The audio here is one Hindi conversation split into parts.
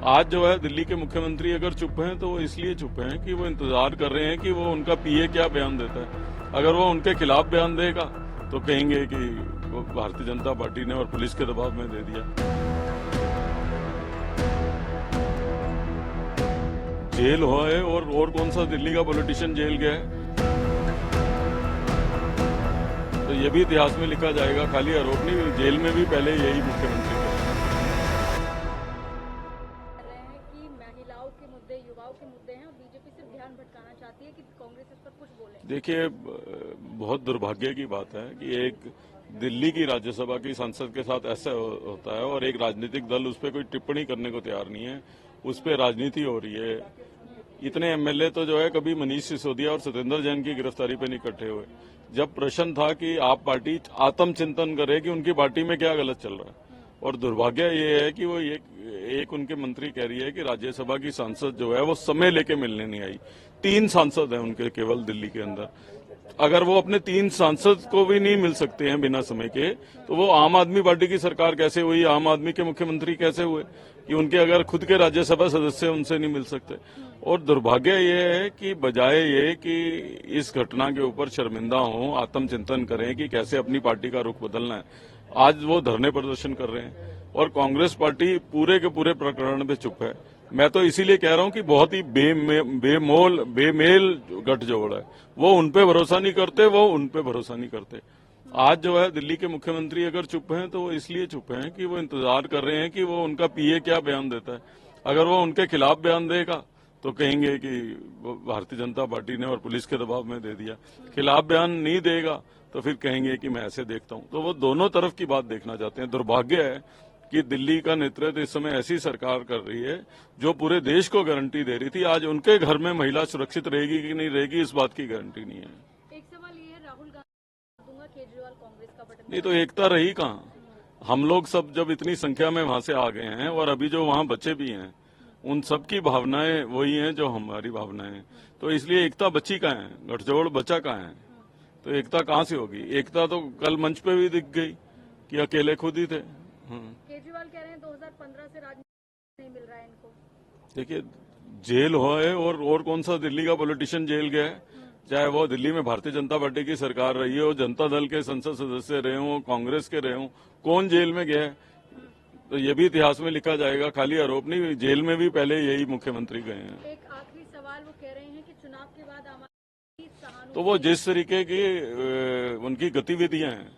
आज जो है दिल्ली के मुख्यमंत्री अगर चुप हैं तो वो इसलिए चुप हैं कि वो इंतजार कर रहे हैं कि वो उनका पीए क्या बयान देता है। अगर वो उनके खिलाफ बयान देगा तो कहेंगे कि वो भारतीय जनता पार्टी ने और पुलिस के दबाव में दे दिया। जेल हुआ है और कौन सा दिल्ली का पॉलिटिशियन जेल गया है, तो ये भी इतिहास में लिखा जाएगा। खाली आरोप नहीं, जेल में भी पहले यही मुख्यमंत्री थे। कि महिलाओं के मुद्दे, युवाओं के मुद्दे हैं और बीजेपी सिर्फ ध्यान भटकाना चाहती है कि कांग्रेस इस पर कुछ बोले। देखिए, बहुत दुर्भाग्य की बात है कि एक दिल्ली की राज्यसभा की सांसद के साथ ऐसा होता है और एक राजनीतिक दल उस पर कोई टिप्पणी करने को तैयार नहीं है, उस पर राजनीति हो रही है। इतने एमएलए तो जो है कभी मनीष सिसोदिया और सत्येंद्र जैन की गिरफ्तारी पे नहीं इकट्ठे हुए। जब प्रश्न था कि आप पार्टी आत्मचिंतन करे कि उनकी पार्टी में क्या गलत चल रहा है, और दुर्भाग्य ये है कि वो एक उनके मंत्री कह रही है कि राज्यसभा की सांसद जो है वो समय लेके मिलने नहीं आई। 3 सांसद हैं उनके केवल दिल्ली के अंदर। अगर वो अपने 3 सांसद को भी नहीं मिल सकते हैं बिना समय के, तो वो आम आदमी पार्टी की सरकार कैसे हुई, आम आदमी के मुख्यमंत्री कैसे हुए कि उनके अगर खुद के राज्यसभा सदस्य उनसे नहीं मिल सकते। और दुर्भाग्य ये है कि बजाय ये कि इस घटना के ऊपर शर्मिंदा हों, आत्मचिंतन करें कि कैसे अपनी पार्टी का रुख बदलना है, आज वो धरने प्रदर्शन कर रहे हैं और कांग्रेस पार्टी पूरे के पूरे प्रकरण में चुप है। मैं तो इसीलिए कह रहा हूं कि बहुत ही बेमेल गठजोड़ है। वो उन पे भरोसा नहीं करते, वो उन पे भरोसा नहीं करते। आज जो है दिल्ली के मुख्यमंत्री अगर चुप हैं तो वो इसलिए चुप हैं कि वो इंतजार कर रहे हैं कि वो उनका पीए क्या बयान देता है। अगर वो उनके खिलाफ बयान देगा तो कहेंगे कि भारतीय जनता पार्टी ने और पुलिस के दबाव में दे दिया। खिलाफ बयान नहीं देगा तो फिर कहेंगे कि मैं ऐसे देखता हूं। तो वो दोनों तरफ की बात देखना चाहते हैं। दुर्भाग्य है कि दिल्ली का नेतृत्व इस समय ऐसी सरकार कर रही है जो पूरे देश को गारंटी दे रही थी। आज उनके घर में महिला सुरक्षित रहेगी कि नहीं रहेगी, इस बात की गारंटी नहीं है। एक सवाल ये है, राहुल गांधी दूंगा, केजरीवाल कांग्रेस का बटन नहीं तो एकता रही कहाँ? हम लोग सब जब इतनी संख्या में वहां से आ गए हैं और अभी जो वहां बच्चे भी हैं, उन सबकी भावनाएं वही हैं जो हमारी भावनाएं हैं। तो इसलिए एकता बची कहाँ है, गठजोड़ बचा कहाँ है? तो एकता कहाँ से होगी? एकता तो कल मंच पे भी दिख गई कि अकेले खुद ही थे। केजरीवाल कह रहे हैं 2015 से राजनीति नहीं मिल रहा है इनको। देखिए, जेल हुआ है और कौन सा दिल्ली का पॉलिटिशियन जेल गया है, चाहे वो दिल्ली में भारतीय जनता पार्टी की सरकार रही हो, जनता दल के संसद सदस्य रहे हों, कांग्रेस के रहे हों, कौन जेल में गया है, तो ये भी इतिहास में लिखा जाएगा। खाली आरोप नहीं, जेल में भी पहले यही मुख्यमंत्री गए हैं। एक आखिरी सवाल, वो कह रहे हैं कि चुनाव के बाद आम आदमी की सहानुभूति, तो वो जिस तरीके की उनकी गतिविधियां हैं,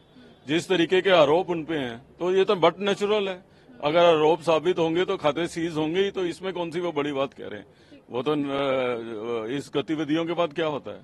जिस तरीके के आरोप उनपे हैं, तो ये तो बट नेचुरल है। अगर आरोप साबित होंगे तो खाते सीज होंगे ही, तो इसमें कौन सी वो बड़ी बात कह रहे हैं। वो तो इस गतिविधियों के बाद क्या होता है।